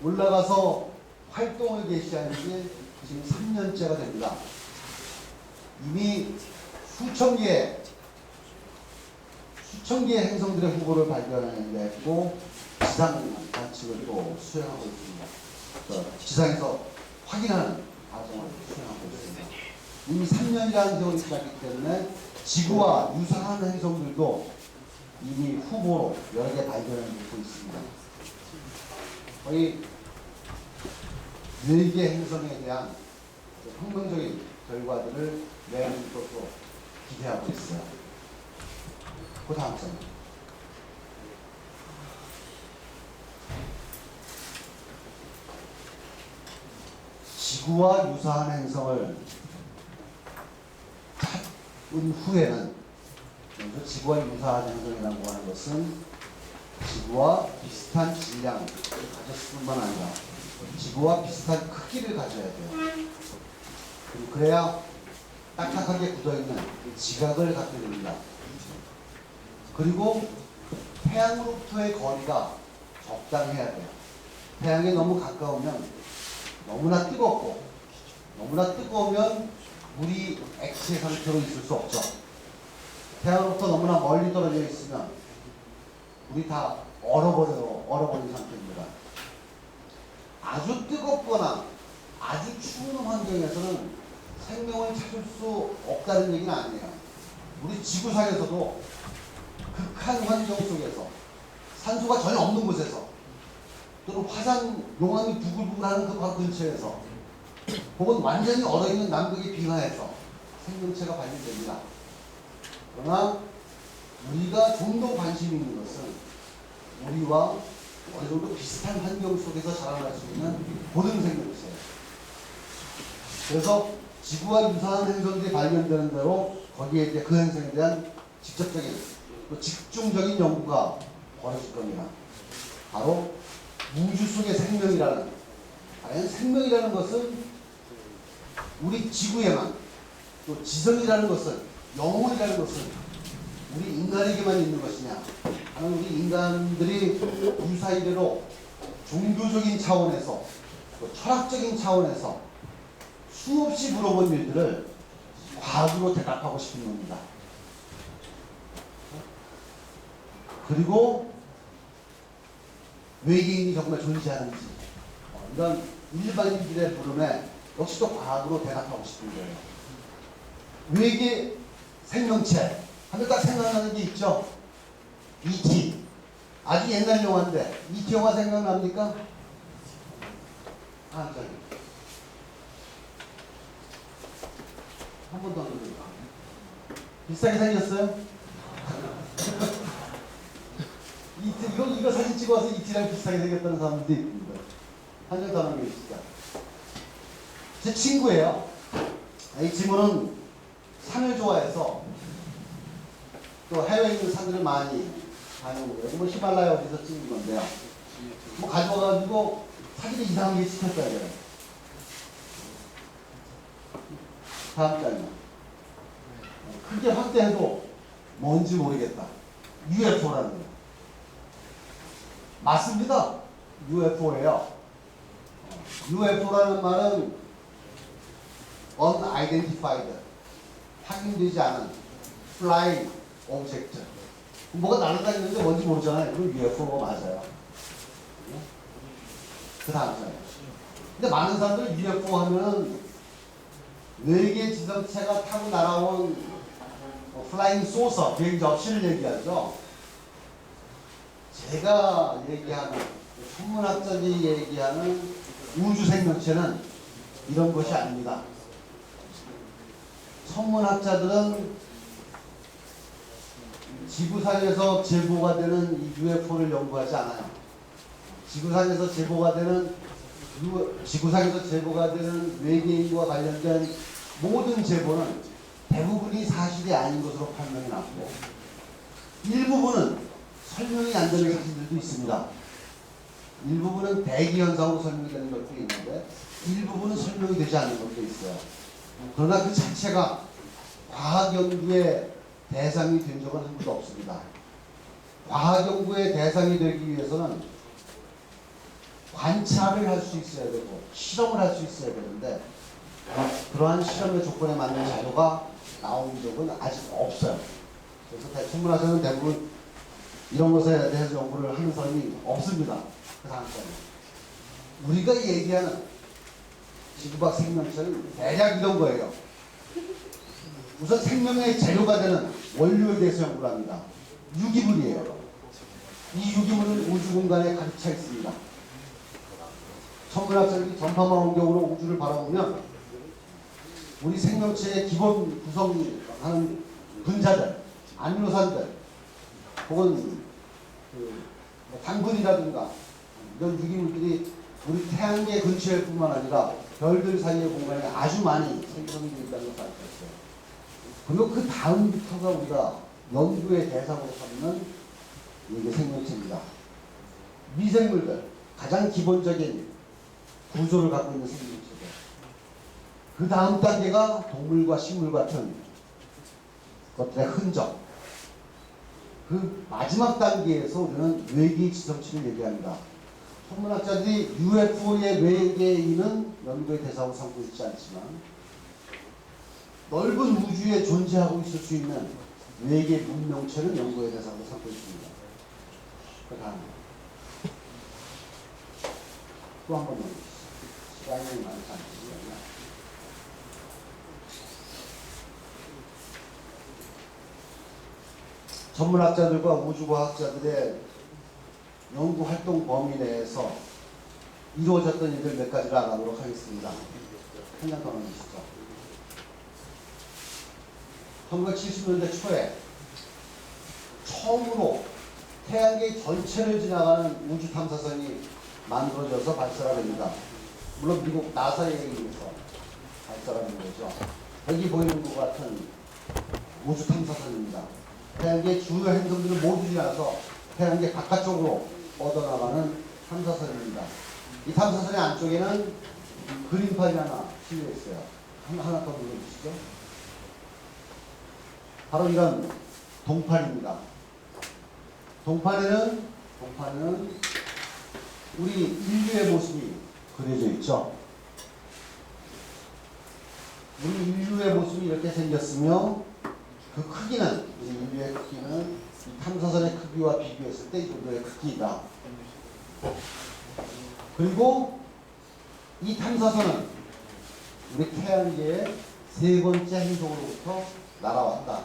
올라가서 활동을 개시한 지 지금 3년째가 됩니다. 이미 수천 개의 행성들의 후보를 발견했고 지상 관측을 또 수행하고 있습니다. 지상에서 확인하는 과정을 수행하고 있습니다. 이미 3년이라는 세월이 지났기 때문에 지구와 유사한 행성들도 이미 후보로 여러 개 발견되고 있습니다. 거의 4개 행성에 대한 혁명적인 결과들을 내는 것으로 기대하고 있어요. 그 다음 장. 지구와 유사한 행성을 찾은 후에는 먼저 지구와 유사한 행성이라고 하는 것은 지구와 비슷한 질량을 가졌을 뿐만 아니라 지구와 비슷한 크기를 가져야 돼요. 그래야 딱딱하게 굳어있는 지각을 갖게 됩니다. 그리고 태양으로부터의 거리가 적당해야 돼요. 태양에 너무 가까우면 너무나 뜨겁고 너무나 뜨거우면 물이 액체 상태로 있을 수 없죠. 태양으로부터 너무나 멀리 떨어져 있으면 물이 다 얼어버린 상태입니다. 아주 뜨겁거나 아주 추운 환경에서는 생명을 찾을 수 없다는 얘기는 아니에요. 우리 지구상에서도 극한 환경 속에서 산소가 전혀 없는 곳에서 또는 화산 용암이 부글부글하는 그 바로 근처에서 혹은 완전히 얼어있는 남극의 빙하에서 생명체가 발견됩니다. 그러나 우리가 좀 더 관심 있는 것은 우리와 어느 정도 비슷한 환경 속에서 자라날 수 있는 고등 생명체예요. 그래서 지구와 유사한 행성들이 발견되는 대로 거기에 대해 그 행성에 대한 직접적인 또 집중적인 연구가 벌어질 겁니다. 바로 우주 속의 생명이라는, 과연 생명이라는 것은 우리 지구에만, 또 지성이라는 것은, 영혼이라는 것은 우리 인간에게만 있는 것이냐 하는, 우리 인간들이 불사이대로 종교적인 차원에서, 또 철학적인 차원에서 수없이 물어본 일들을 과학으로 대답하고 싶은 겁니다. 그리고 외계인이 정말 존재하는지, 이런 일반인들의 물음에 역시 또 과학으로 대답하고 싶은 거예요. 외계 생명체 하면 딱 생각나는 게 있죠. E.T. 아주 옛날 영화인데 E.T. 영화 생각납니까? 아, 저기 한 번도 안 그래요. 비싸게 생겼어요? E.T. 이거 사진 찍어서 E.T.랑 비슷하게 생겼다는 사람들도 있습니다. 한জন 더 하는 게 있을까? 제 친구예요. 이 친구는 산을 좋아해서 또 해외에 있는 산들을 많이 다녀오고, 여기 뭐 히말라야 어디서 찍은 건데요. 뭐 가져와가지고 사진이 이상한 게 찍혔다 이래요. 다음 장면. 크게 확대해도 뭔지 모르겠다. UFO라는 거예요. 맞습니다. UFO예요. UFO라는 말은 unidentified, 확인되지 않은 flying object. 뭐가 날아다니는데 뭔지 모르잖아요. 그럼 UFO가 맞아요. 그 다음 장면. 근데 많은 사람들은 UFO 하면은 외계 지성체가 타고 날아온 플라잉 소서, 비행 접시를 얘기하죠. 제가 얘기하는, 천문학자들이 얘기하는 우주 생명체는 이런 것이 아닙니다. 천문학자들은 지구상에서 제보가 되는 이 UFO를 연구하지 않아요. 지구상에서 제보가 되는 외계인과 관련된 모든 제보는 대부분이 사실이 아닌 것으로 판명이 났고, 일부분은 설명이 안 되는 사실들도 있습니다. 일부분은 대기현상으로 설명이 되는 것도 있는데, 일부분은 설명이 되지 않는 것도 있어요. 그러나 그 자체가 과학 연구의 대상이 된 적은 한 번도 없습니다. 과학 연구의 대상이 되기 위해서는 관찰을 할 수 있어야 되고 실험을 할 수 있어야 되는데, 그러한 실험의 조건에 맞는 자료가 나온 적은 아직 없어요. 그래서 천문학자는 대부분 이런 것에 대해서 연구를 하는 사람이 없습니다. 그 다음 장면. 우리가 얘기하는 지구밖 생명체는 대략 이런 거예요. 우선 생명의 재료가 되는 원료에 대해서 연구를 합니다. 유기물이에요. 이 유기물은 우주 공간에 가득 차 있습니다. 천문학자들이 전파망 원경으로 우주를 바라보면 우리 생명체의 기본 구성하는 분자들, 아미노산들, 혹은 당근이라든가 이런 유기물들이 우리 태양계 근처에 뿐만 아니라 별들 사이의 공간에 아주 많이 생성이 되어 있다는 것을 알고 있어요. 그리고 그 다음부터가 우리가 연구의 대상으로 삼는 이게 생명체입니다. 미생물들, 가장 기본적인 구조를 갖고 있는 생명체들. 그 다음 단계가 동물과 식물 같은 것들의 흔적. 그 마지막 단계에서 우리는 외계 지성체를 얘기합니다. 천문학자들이 UFO의 외계인은 연구의 대상으로 삼고 있지 않지만, 넓은 우주에 존재하고 있을 수 있는 외계 문명체는 연구의 대상으로 삼고 있습니다. 그 다음 또 한 번 넘기겠습니다. 시간이 많지 않습니다. 천문학자들과 우주과학자들의 연구활동 범위 내에서 이루어졌던 일들 몇 가지를 알아보도록 하겠습니다. 한 장 더 넘기시죠. 1970년대 초에 처음으로 태양계 전체를 지나가는 우주 탐사선이 만들어져서 발사가 됩니다. 물론 미국 나사에 의해서 발사가 된 거죠. 여기 보이는 것 같은 우주 탐사선입니다. 태양계 주요 행성들을 모두 지나서 태양계 바깥쪽으로 뻗어나가는 탐사선입니다. 이 탐사선의 안쪽에는 그림판이 하나 실려 있어요. 하나 더 눌러주시죠. 바로 이런 동판입니다. 동판에는 우리 인류의 모습이 그려져 있죠. 우리 인류의 모습이 이렇게 생겼으며 그 크기는, 우리 인류의 크기는 이 탐사선의 크기와 비교했을 때 이 정도의 크기이다. 그리고 이 탐사선은 우리 태양계의 세 번째 행성으로부터 날아왔다.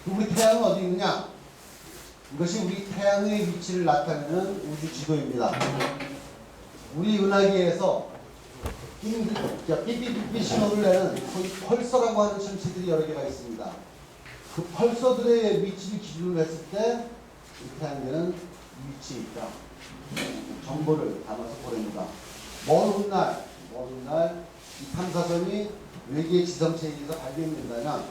우리 태양은 어디 있느냐? 이것이 우리 태양의 위치를 나타내는 우주 지도입니다. 우리 은하계에서 삐삐삐삐 신호를 내는 소위 펄서라고 하는 천체들이 여러 개가 있습니다. 그 펄서들의 위치를 기준으로 했을 때 이 태양계는 이 위치에 있다. 정보를 담아서 보냅니다. 먼 훗날 이 탐사선이 외계 지성체에 의해서 발견된다면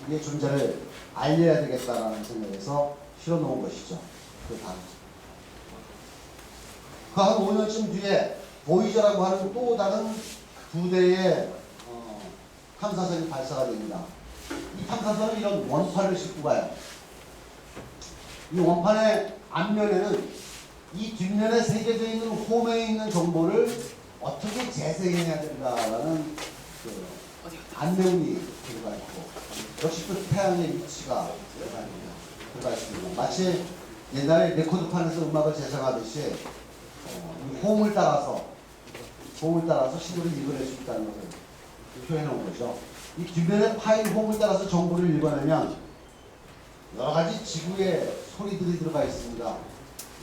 우리의 존재를 알려야 되겠다라는 생각에서 실어놓은 것이죠. 그 다음. 그 한 5년쯤 뒤에 보이저라고 하는 또 다른 두 대의 탐사선이 발사가 됩니다. 이 탐사선은 이런 원판을 싣고 가요. 이 원판의 앞면에는 이 뒷면에 새겨져 있는 홈에 있는 정보를 어떻게 재생해야 된다라는 그 안내문이 들어가 있고, 역시 또 태양의 위치가 들어가 있습니다. 마치 옛날에 레코드판에서 음악을 재생하듯이 홈을 따라서 신호를 읽어낼 수 있다는 것을 표현해 온 거죠. 이 뒷면의 파일 홈을 따라서 정보를 읽어내면 여러 가지 지구의 소리들이 들어가 있습니다.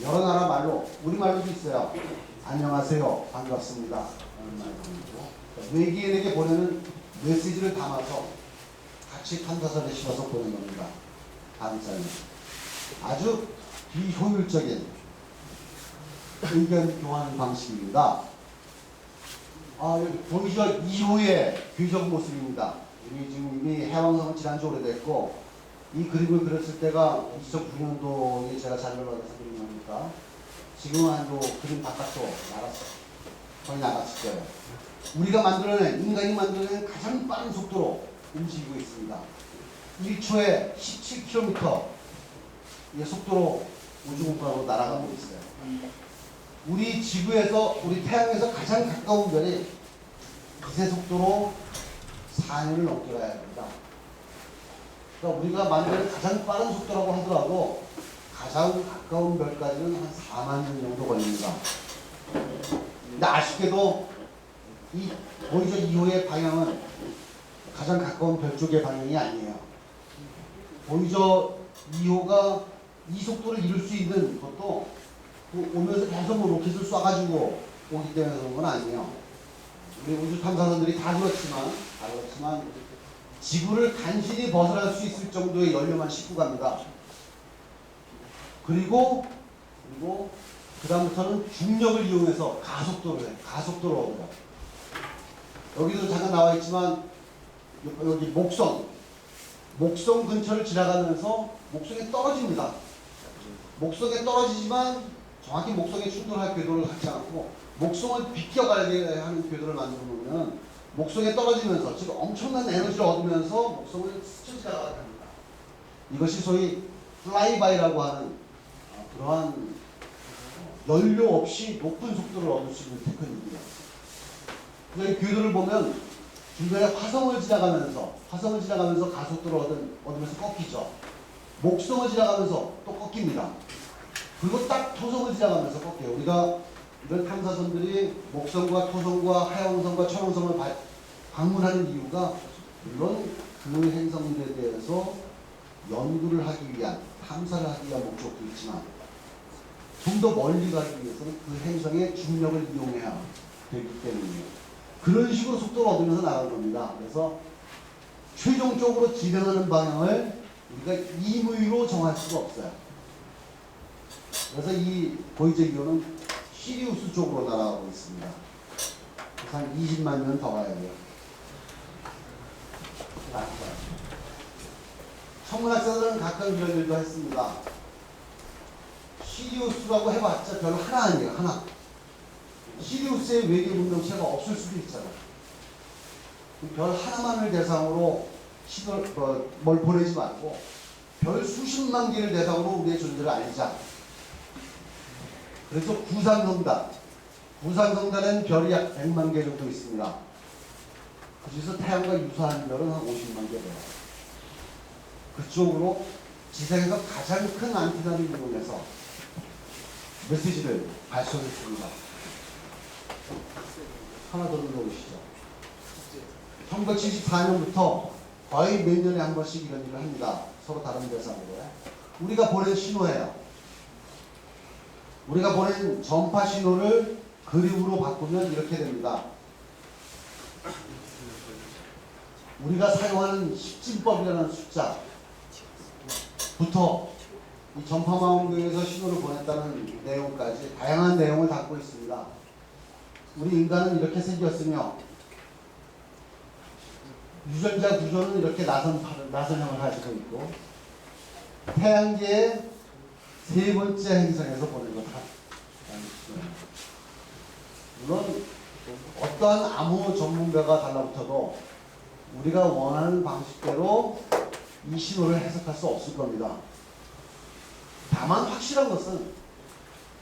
여러 나라 말로, 우리말로도 있어요. 안녕하세요, 반갑습니다. 외계인에게 보내는 메시지를 담아서 같이 탐사선에 실어서 보낸 겁니다. 다음 장면. 아주 비효율적인 의견 교환 방식입니다. 여기 보이죠? 2호의 궤적 모습입니다. 우리 지금 이미 해왕성은 지난주 오래됐고, 이 그림을 그렸을 때가 2009년도에 제가 자료를 받아서 그린 겁니까? 지금은 한도 그림 바깥으로 거의 나갔을 거예요. 우리가 만들어낸, 인간이 만들어낸 가장 빠른 속도로 움직이고 있습니다. 1초에 17km 의 속도로 우주공간으로 날아가고 있어요. 우리 지구에서, 우리 태양에서 가장 가까운 별이 기세 속도로 4년을 넘게 가야 합니다. 그러니까 우리가 만드는 가장 빠른 속도라고 하더라도 가장 가까운 별까지는 한 4만 년 정도 걸립니다. 근데 아쉽게도 이 보이저 2호의 방향은 가장 가까운 별 쪽의 방향이 아니에요. 보이저 2호가 이 속도를 이룰 수 있는 것도 오면서 계속 로켓을 쏴가지고 오기 때문에 그런 건 아니에요. 우리 우주 탐사선들이 다 그렇지만 지구를 간신히 벗어날 수 있을 정도의 연료만 싣고 갑니다. 그리고 그 다음부터는 중력을 이용해서 가속도를 얻어요. 여기도 잠깐 나와 있지만 여기 목성 근처를 지나가면서 목성에 떨어집니다. 목성에 떨어지지만 정확히 목성에 충돌할 궤도를 갖지 않고 목성을 비껴가게 하는 궤도를 만들어 놓으면 목성에 떨어지면서 지금 엄청난 에너지를 얻으면서 목성을 스쳐 지나가게 합니다. 이것이 소위 플라이바이라고 하는 그러한 연료 없이 높은 속도를 얻을 수 있는 테크닉입니다. 이 궤도를 보면 중간에 화성을 지나가면서 가속도를 얻으면서 꺾이죠. 목성을 지나가면서 또 꺾입니다. 그리고 딱 토성을 지나가면서 꺾여요. 우리가 이런 탐사선들이 목성과 토성과 하향성과 천왕성을 방문하는 이유가 물론 그 행성들에 대해서 연구를 하기 위한, 탐사를 하기 위한 목적도 있지만 좀 더 멀리 가기 위해서는 그 행성의 중력을 이용해야 되기 때문이에요. 그런 식으로 속도를 얻으면서 나가는 겁니다. 그래서 최종적으로 진행하는 방향을 우리가 임의로 정할 수가 없어요. 그래서 이 보이저 2호는 시리우스 쪽으로 날아가고 있습니다. 그래서 한 20만 년 더 가야 돼요. 천문학자들은 각각 이런 일도 했습니다. 시리우스라고 해봤자 별 하나 아니에요. 하나. 시리우스의 외계 문명체가 없을 수도 있잖아. 별 하나만을 대상으로 뭘 보내지 말고 별 수십만 개를 대상으로 우리의 존재를 알자. 그래서 구상성단에는 별이 약 100만 개 정도 있습니다. 그중에서 태양과 유사한 별은 한 50만 개 돼요. 그쪽으로 지상에서 가장 큰 안테나를 이용해서 메시지를 발송했습니다. 하나 더 눌러보시죠. 1974년부터 거의 몇 년에 한 번씩 이런 일을 합니다. 서로 다른 대상으로. 우리가 보낸 신호예요. 우리가 보낸 전파 신호를 그림으로 바꾸면 이렇게 됩니다. 우리가 사용하는 십진법이라는 숫자부터 이 전파망원경에서 신호를 보냈다는 내용까지 다양한 내용을 담고 있습니다. 우리 인간은 이렇게 생겼으며 유전자 구조는 이렇게 나선형을 가지고 있고 태양계의 세 번째 행성에서 보낸 거다. 물론 어떠한 아무 전문가가 달라붙어도 우리가 원하는 방식대로 이 신호를 해석할 수 없을 겁니다. 다만 확실한 것은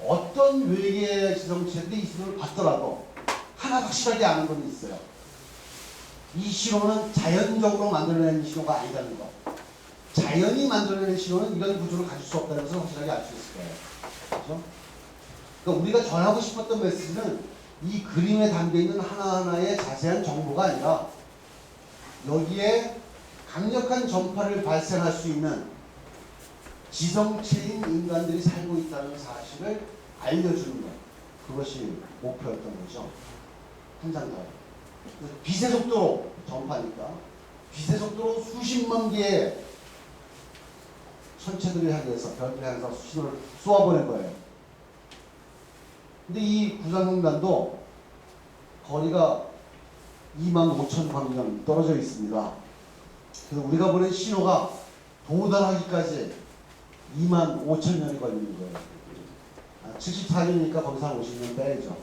어떤 외계 지성체들이 이 신호를 받더라도 하나 확실하게 아는 건 있어요. 이 신호는 자연적으로 만들어낸 신호가 아니라는 것. 자연이 만들어낸 신호는 이런 구조를 가질 수 없다는 것을 확실하게 알 수 있을 거예요. 그렇죠? 그러니까 우리가 전하고 싶었던 메시지는 이 그림에 담겨있는 하나하나의 자세한 정보가 아니라 여기에 강력한 전파를 발생할 수 있는 지성체인 인간들이 살고 있다는 사실을 알려주는 것. 그것이 목표였던 거죠. 한 장 더. 빛의 속도로 전파니까 빛의 속도로 수십만 개의 천체들을 향해서 별을 향해서 신호를 쏘아보낸 거예요. 근데 이 구상성단도 거리가 25,000광년 떨어져 있습니다. 그래서 우리가 보낸 신호가 도달하기까지 25,000년이 걸리는 거예요. 74년이니까 거기서 한 50년 빼야죠.